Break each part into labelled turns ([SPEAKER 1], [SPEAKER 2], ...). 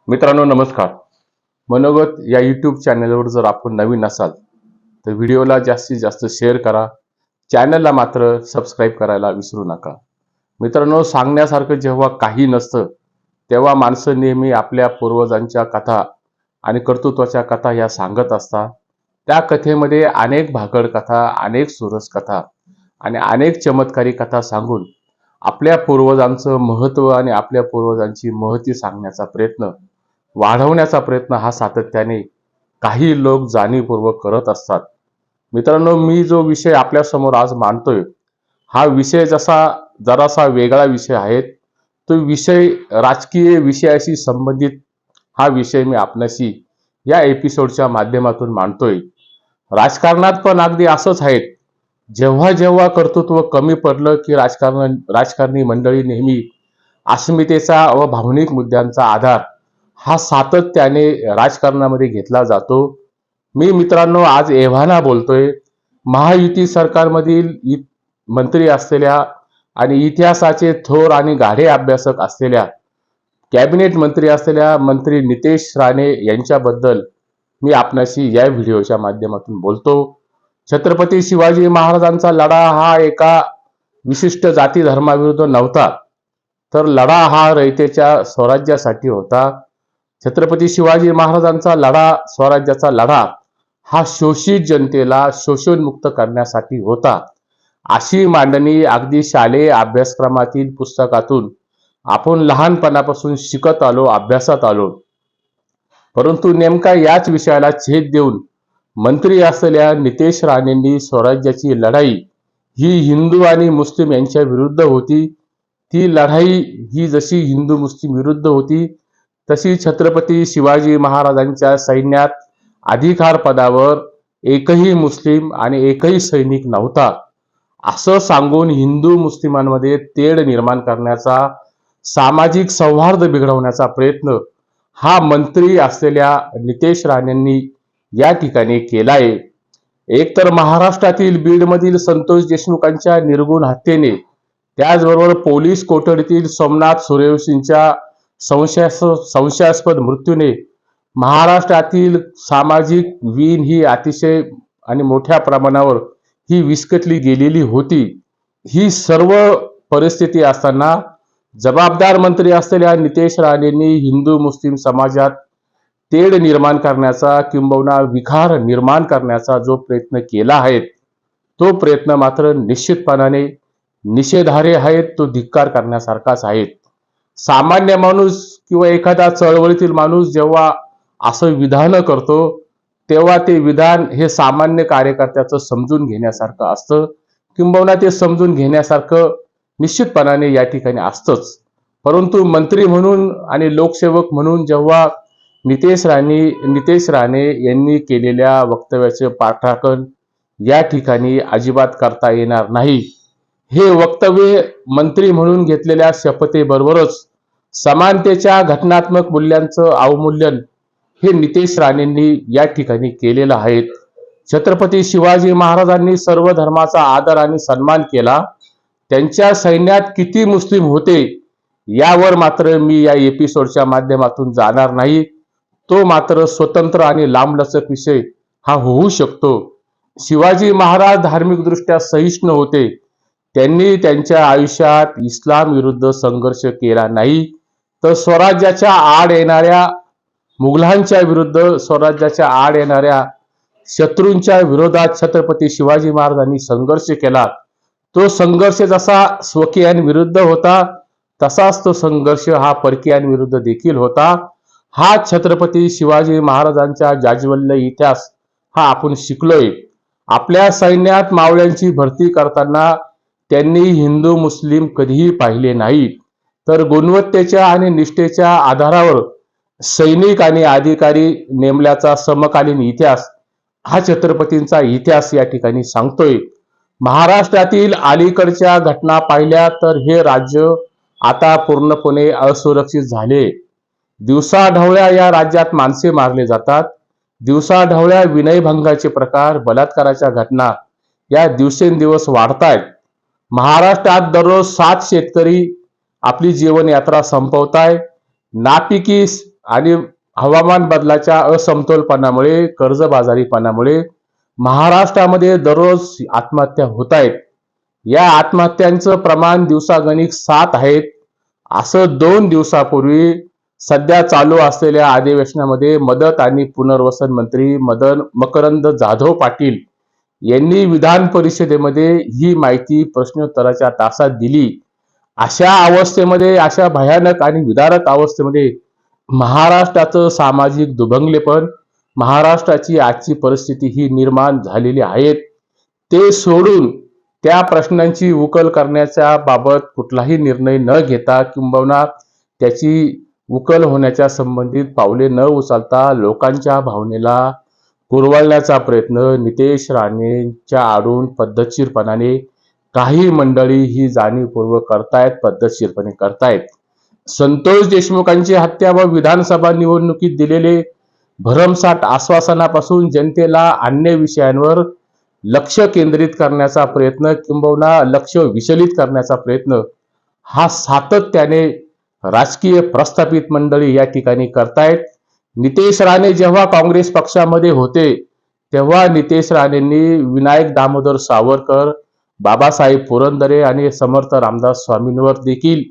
[SPEAKER 1] मित्रांनो नमस्कार. मनोगत या यूट्यूब चॅनलवर जर आपण नवीन असाल तर व्हिडिओला जास्तीत जास्त शेअर करा. चॅनलला मात्र सबस्क्राईब करायला विसरू नका. मित्रांनो, सांगण्यासारखं जेव्हा काही नसतं तेव्हा माणसं नेहमी आपल्या पूर्वजांच्या कथा आणि कर्तृत्वाच्या कथा या सांगत असतात. त्या कथेमध्ये अनेक भाकड कथा, अनेक सुरस कथा आणि अनेक चमत्कारी कथा सांगून आपल्या पूर्वजांचं महत्त्व आणि आपल्या पूर्वजांची महती सांगण्याचा प्रयत्न, वाढवण्याचा प्रयत्न हा सातत्याने काही लोक जाणीवपूर्वक करत असतात. मित्रांनो, मी जो विषय आपल्या समोर आज मांडतोय हा विषय जरासा वेगळा विषय आहे. तो विषय राजकीय विषयाशी संबंधित हा विषय मी आपल्याशी या एपिसोडच्या माध्यमातून मांडतोय. राजकारणात पण अगदी असंच आहे. जेव्हा जेव्हा कर्तृत्व कमी पडलं की राजकारणी मंडळी नेहमी अस्मितेचा व भावनिक मुद्द्यांचा आधार हा सातत्याने राजकारणामध्ये घेतला जातो. मी मित्रांनो आज एव्हाना बोलतोय. महायुती सरकारमधील मंत्री असलेल्या आणि इतिहासाचे थोर आणि गाढे अभ्यासक असलेल्या कॅबिनेट मंत्री असलेल्या मंत्री नितेश राणे यांच्याबद्दल मी आपणाशी या व्हिडिओच्या माध्यमातून बोलतो. छत्रपती शिवाजी महाराजांचा लढा हा एका विशिष्ट जाती धर्माविरुद्ध नव्हता, तर लढा हा रयतेच्या स्वराज्यासाठी होता. छत्रपती शिवाजी महाराजांचा लढा, स्वराज्याचा लढा हा शोषित जनतेला शोषणमुक्त करण्यासाठी होता. अशी मांडणी अगदी शालेय अभ्यासक्रमातील पुस्तकातून आपण लहानपणापासून शिकत आलो, अभ्यासात आलो. परंतु नेमका याच विषयाला छेद देऊन मंत्री असलेल्या नितेश राणेंनी स्वराज्याची लढाई ही हिंदू आणि मुस्लिम यांच्या विरुद्ध होती. ती लढाई ही जशी हिंदू मुस्लिम विरुद्ध होती तशी छत्रपती शिवाजी महाराजांच्या सैन्यात अधिकार पदावर एकही मुस्लिम आणि एकही सैनिक नव्हता, असं सांगून हिंदू मुस्लिमांमध्ये तेढ निर्माण करण्याचा, सामाजिक सौहार्द बिघडवण्याचा प्रयत्न हा मंत्री असलेल्या नितेश राणेंनी या ठिकाणी केलाय. एकतर महाराष्ट्रातील बीडमधील संतोष देशमुखांच्या निर्गुण हत्येने, त्याचबरोबर पोलीस कोठडीतील सोमनाथ सूर्यवंशींच्या संशयास्पद मृत्यूने महाराष्ट्रातील सामाजिक वीण ही अतिशय आणि मोठ्या प्रमाणावर ही विस्कटली गेलेली होती. ही सर्व परिस्थिती असताना जबाबदार मंत्री असलेल्या नितेश राणेंनी हिंदू मुस्लिम समाजात तेढ निर्माण करण्याचा किंबहुना विखार निर्माण करण्याचा जो प्रयत्न केला आहे तो प्रयत्न मात्र निश्चितपणाने निषेधार्ह आहे, तो धिक्कार करण्यासारखाच आहे. सामान्य माणूस किंवा एखादा चळवळीतील माणूस जेव्हा असं विधान करतो तेव्हा ते विधान हे सामान्य कार्यकर्त्याचं समजून घेण्यासारखं असतं, किंबहुना ते समजून घेण्यासारखं निश्चितपणाने या ठिकाणी असतंच. परंतु मंत्री म्हणून आणि लोकसेवक म्हणून जेव्हा नितेश राणे यांनी केलेल्या वक्तव्याचे पाठराखण या ठिकाणी अजिबात करता येणार नाही. हे वक्तव्य मंत्री म्हणून घेतलेल्या शपथेबरोबरच समानतेच्या घटनात्मक मूल्यांचं अवमूल्यन हे नितेश राणेंनी या ठिकाणी केलेलं आहे. छत्रपती शिवाजी महाराजांनी सर्व धर्माचा आदर आणि सन्मान केला. त्यांच्या सैन्यात किती मुस्लिम होते यावर मात्र मी या एपिसोडच्या माध्यमातून जाणार नाही. तो मात्र स्वतंत्र आणि लांबलचक विषय हा होऊ शकतो. शिवाजी महाराज धार्मिक दृष्ट्या सहिष्णू होते. त्यांनी त्यांच्या आयुष्यात इस्लाम विरुद्ध संघर्ष केला नाही, तर स्वराज्याच्या आड येणाऱ्या मुघलांच्या विरुद्ध, स्वराज्याच्या आड येणाऱ्या शत्रूंच्या विरोधात छत्रपती शिवाजी महाराजांनी संघर्ष केला. तो संघर्ष जसा स्वकीयांविरुद्ध होता तसाच तो संघर्ष हा परकीयांविरुद्ध देखील होता. हा छत्रपती शिवाजी महाराजांचा जाज्वल्य इतिहास हा आपण शिकलोय. आपल्या सैन्यात मावळ्यांची भरती करताना त्यांनी हिंदू मुस्लिम कधीही पाहिले नाही, तर गुणवत्तेच्या आणि निष्ठेच्या आधारावर सैनिक आणि अधिकारी नेमल्याचा समकालीन इतिहास हा छत्रपतींचा इतिहास या ठिकाणी सांगतोय. महाराष्ट्रातील अलीकडच्या घटना पाहिल्या तर हे राज्य आता पूर्णपणे असुरक्षित झाले. दिवसाढवळ्या या राज्यात माणसे मारले जातात. दिवसाढवळ्या विनयभंगाचे प्रकार, बलात्काराच्या घटना या दिवसेंदिवस वाढतायत. महाराष्ट्रात दररोज 7 शेतकरी आपली जीवनयात्रा संपवताय. नापिकी आणि हवामान बदलाच्या असमतोलपणामुळे, कर्जबाजारीपणामुळे महाराष्ट्रामध्ये दररोज आत्महत्या होत आहेत. या आत्महत्यांचं प्रमाण दिवसागणिक 7 आहेत. असं 2 दिवसापूर्वी सध्या चालू असलेल्या अधिवेशनामध्ये मदत आणि पुनर्वसन मंत्री मकरंद जाधव पाटील यांनी विधान परिषदेमध्ये ही माहिती प्रश्नोत्तराच्या तासात दिली. अशा अवस्थेमध्ये, अशा भयानक आणि विदारक अवस्थेमध्ये महाराष्ट्राचं सामाजिक दुभंगलेपण, महाराष्ट्राची आजची परिस्थिती ही निर्माण झालेली आहे. ते सोडून त्या प्रश्नांची उकल करण्याच्या बाबत कुठलाही निर्णय न घेता किंबहुना त्याची उकल होण्याच्या संबंधित पावले न उचलता लोकांच्या भावनेला कुरवाळण्याचा प्रयत्न नितेश राणेंच्या आडून पद्धतशीरपणाने काही मंडळी ही जाणीवपूर्वक करतायत, पद्धतशीरपणे करतायत. संतोष देशमुखांची हत्या व विधानसभा निवडणुकीत दिलेले भरमसाठ आश्वासनापासून जनतेला अन्य विषयांवर लक्ष केंद्रित करण्याचा प्रयत्न किंबहुना लक्ष विचलित करण्याचा प्रयत्न हा सातत्याने राजकीय प्रस्थापित मंडळी या ठिकाणी करतायत. नितेश राणे जेव्हा काँग्रेस पक्षामध्ये होते तेव्हा नितेश राणेंनी विनायक दामोदर सावरकर, बाबासाहेब पुरंदरे आणि समर्थ रामदास स्वामींवर देखील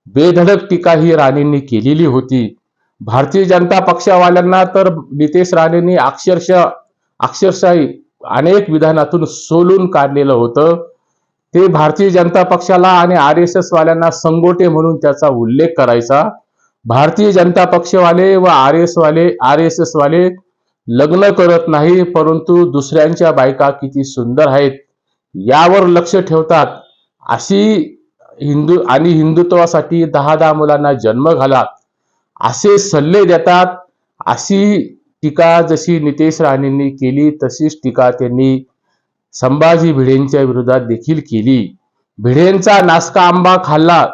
[SPEAKER 1] बेधडक टीका ही राणेंनी केलेली होती. भारतीय जनता पक्षवाल्यांना तर नितेश राणेंनी अक्षरशः अनेक विधानातून सोलून काढलेलं होतं. ते भारतीय जनता पक्षाला आणि RSS वाल्यांना संगोटे म्हणून त्याचा उल्लेख करायचा. भारतीय जनता पक्षवाले व RSS वाले लग्न करत नाही, परंतु दुसऱ्यांच्या बायका किती सुंदर आहेत यावर लक्ष ठेवतात. अशी हिंदुत्वासाठी 10 मुलांना जन्म घाला असे सल्ले देतात. अशी टीका जशी नितेश राणेंनी केली तशीच टीका त्यांनी संभाजी भिडेंच्या विरोधात देखील केली. भिडेंचा नासका आंबा खाल्ला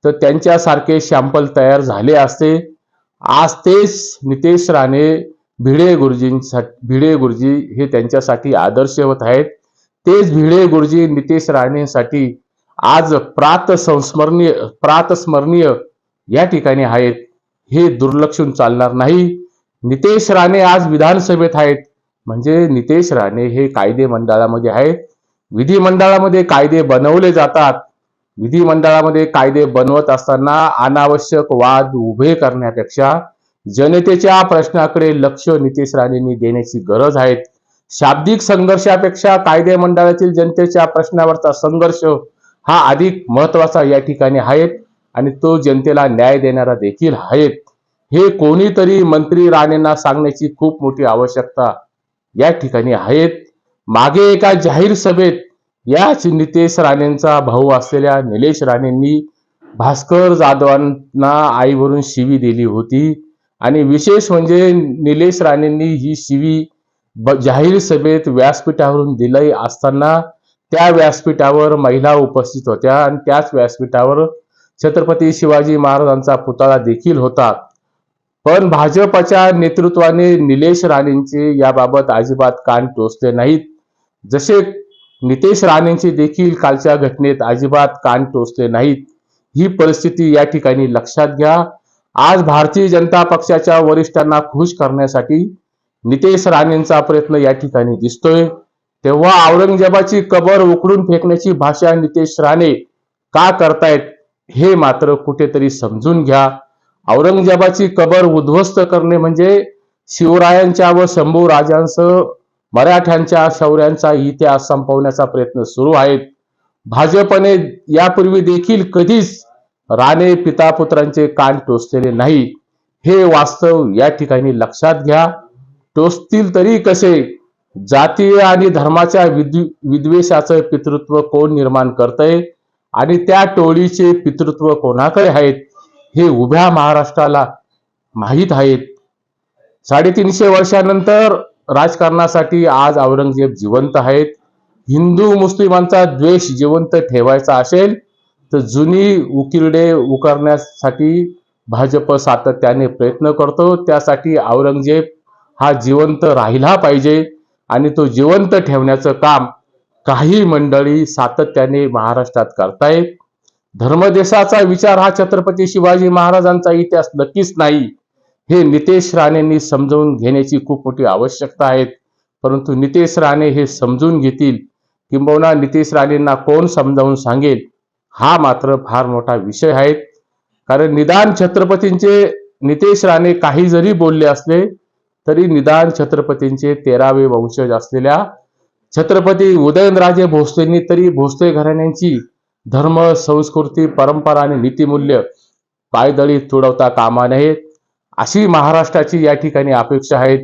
[SPEAKER 1] तर त्यांच्यासारखे शॅम्पल तयार झाले असते. आज तेच नितेश राणे भिडे गुरुजी हे त्यांच्यासाठी आदर्शवत आहेत. तेच भिडे गुरुजी नितेश राणेंसाठी आज प्रातस्मरणीय या ठिकाणी आहेत. हे दुर्लक्षून चालणार नाही. नितेश राणे आज विधानसभेत आहेत म्हणजे नितेश राणे हे कायदे मंडळामध्ये आहेत. विधिमंडळामध्ये कायदे बनवले जातात. विधिमंडळामध्ये कायदे बनवत असताना अनावश्यक वाद उभे करण्यापेक्षा जनतेच्या प्रश्नाकडे लक्ष नितेश राणेंनी देण्याची गरज आहे. शाब्दिक संघर्षापेक्षा कायदे मंडळातील जनतेच्या प्रश्नावरचा संघर्ष हा अधिक महत्वाचा या ठिकाणी आहे आणि तो जनतेला न्याय देणारा देखील आहे. हे कोणीतरी मंत्री राणेंना सांगण्याची खूप मोठी आवश्यकता या ठिकाणी आहे. मागे एका जाहीर सभेत याच नितेश राणेंचा भाऊ असलेल्या निलेश राणेंनी भास्कर जाधवांना आईवरून शिवी दिली होती आणि विशेष म्हणजे निलेश राणेंनी ही शिवी जाहीर सभेत व्यासपीठावरून दिली असताना त्या व्यासपीठावर महिला उपस्थित होत्या आणि त्याच व्यासपीठावर छत्रपती शिवाजी महाराजांचा पुतळा देखील होता. पण भाजपच्या नेतृत्वाने निलेश राणेंचे याबाबत अजिबात कान टोचले नाहीत. जसे नितेश राणेंचे देखील कालच्या घटनेत अजिबात कान टोचले नाहीत. ही परिस्थिती या ठिकाणी लक्षात घ्या. आज भारतीय जनता पक्षाच्या वरिष्ठांना खुश करण्यासाठी नितेश राणेंचा प्रयत्न या ठिकाणी दिसतोय. तेव्हा औरंगजेबाची कबर उखडून फेकण्याची भाषा नितेश राणे का करतायत हे मात्र कुठेतरी समजून घ्या. औरंगजेबाची कबर उद्ध्वस्त करणे म्हणजे शिवरायांच्या व शंभू राजांसह मराठ्यांच्या शौर्यांचा इतिहास संपवण्याचा प्रयत्न सुरू आहे. भाजपने यापूर्वी देखील कधीच राणे पितापुत्रांचे कान टोचलेले नाही. हे वास्तव या ठिकाणी लक्षात घ्या. टोचतील तरी कसे? जातीय आणि धर्माच्या विद्वेषाचं पितृत्व कोण निर्माण करतंय आणि त्या टोळीचे पितृत्व कोणाकडे आहेत हे उभ्या महाराष्ट्राला माहीत आहेत. 350 वर्षानंतर राजकारणासाठी आज औरंगजेब जिवंत आहेत. हिंदू मुस्लिमांचा द्वेष जिवंत ठेवायचा असेल तर जुनी उकिरडे उकरण्यासाठी भाजप सातत्याने प्रयत्न करतो. त्यासाठी औरंगजेब हा जिवंत राहिला पाहिजे आणि तो जिवंत ठेवण्याचं काम काही मंडळी सातत्याने महाराष्ट्रात करतायत. धर्मदेशाचा विचार हा छत्रपती शिवाजी महाराजांचा इतिहास नक्कीच नाही. हे नितेश राणेंनी समजावून घेण्याची खूप मोठी आवश्यकता आहे. परंतु नितेश राणे हे समजून घेतील किंबहुना नितेश राणेंना कोण समजावून सांगेल, हा मात्र फार मोठा विषय आहे. कारण निदान छत्रपतींचे नितेश राणे काही जरी बोलले असले तरी निदान छत्रपतींचे 13वे वंशज असलेल्या छत्रपती उदयनराजे भोसलेंनी तरी भोसले घराण्यांची धर्म, संस्कृती, परंपरा आणि नीतिमूल्य पायदळी तुडवता कामा नयेत, अशी महाराष्ट्राची या ठिकाणी अपेक्षा आहे.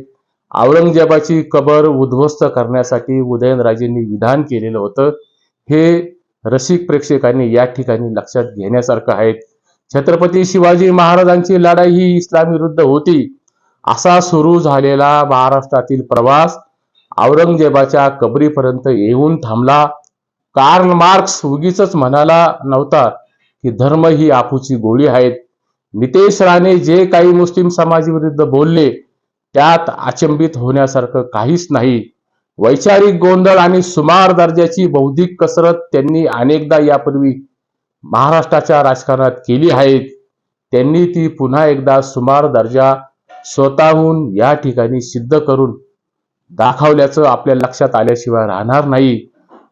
[SPEAKER 1] औरंगजेबाची कबर उद्ध्वस्त करण्यासाठी उदयनराजेंनी विधान केलेलं होतं, हे रसिक प्रेक्षकांनी या ठिकाणी लक्षात घेण्यासारखं आहे. छत्रपती शिवाजी महाराजांची लढाई ही इस्लाम विरुद्ध होती. असा सुरू झालेला महाराष्ट्रातील प्रवास औरंगजेबाच्या कबरीपर्यंत येऊन थांबला. कार्ल मार्क्स उगीच म्हणाला नव्हता की धर्म ही आपूची गोळी आहेत. नितेश राणे जे काही मुस्लिम समाजाविरुद्ध बोलले त्यात अचंबित होण्यासारखं काहीच नाही. वैचारिक गोंधळ आणि सुमार दर्जाची बौद्धिक कसरत त्यांनी अनेकदा यापूर्वी महाराष्ट्राच्या राजकारणात केली आहे. त्यांनी ती पुन्हा एकदा सुमार दर्जा स्वतःहून या ठिकाणी सिद्ध करून दाखवल्याचं आपल्या लक्षात आल्याशिवाय राहणार नाही.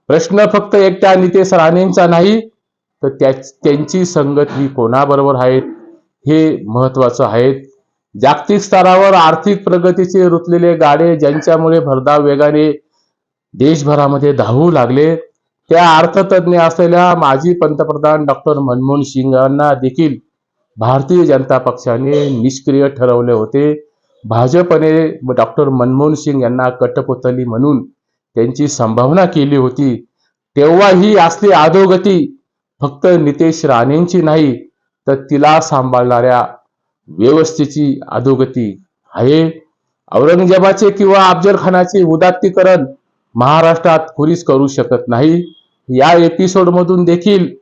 [SPEAKER 1] प्रश्न फक्त एकट्या नितेश राणेंचा नाही, तर त्यांची संगत ही कोणाबरोबर आहे हे महत्वाचं आहे. जागतिक स्तरावर आर्थिक प्रगतीचे रुतलेले गाडे ज्यांच्यामुळे भरधाव वेगाने देशभरामध्ये धावू लागले, त्या अर्थतज्ञ असलेल्या माजी पंतप्रधान डॉक्टर मनमोहन सिंग यांना देखील भारतीय जनता पक्षाने निष्क्रिय ठरवले होते. भाजपने डॉक्टर मनमोहन सिंग यांना कटपुतली म्हणून त्यांची संभावना केली होती. तेव्हा ही असली अधोगती फक्त नितेश राणेंची नाही, तर तिला सांभाळणाऱ्या व्यवस्थेची अधोगती आहे. औरंगजेबाचे किंवा अफजल खानाचे उदात्तीकरण महाराष्ट्रात कुणीच करू शकत नाही. या एपिसोड मधून देखील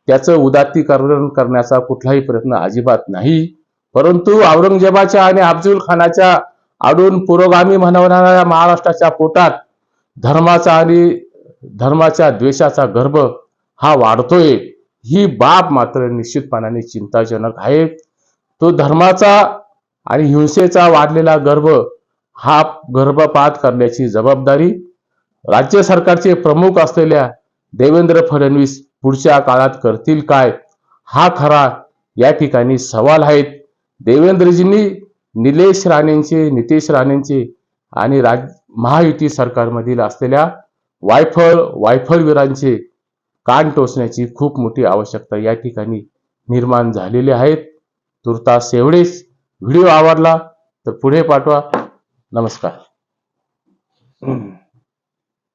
[SPEAKER 1] त्याचं उदात्तीकरण करण्याचा कुठलाही प्रयत्न अजिबात नाही. परंतु औरंगजेबाच्या आणि अफजल खानाच्या आडून पुरोगामी म्हणवणाऱ्या महाराष्ट्राच्या पोटात धर्माच्या द्वेषाचा गर्भ हा वाढतोय, ही बाब मात्र निश्चितपणाने चिंताजनक आहे. तो धर्माचा आणि हिंसेचा वाढलेला गर्भ हा गर्भपात करण्याची जबाबदारी राज्य सरकारचे प्रमुख असलेल्या देवेंद्र फडणवीस पुढच्या काळात करतील काय, हा खरा या ठिकाणी सवाल आहे. देवेंद्रजींनी नितेश राणेंचे आणि महायुती सरकारमधील असलेल्या वायफळवीरांचे कान टोचण्याची खूप मोठी आवश्यकता या ठिकाणी निर्माण झालेली आहे. तुर्तास एवढेच. व्हिडिओ आवडला तर पुढे पाठवा. नमस्कार.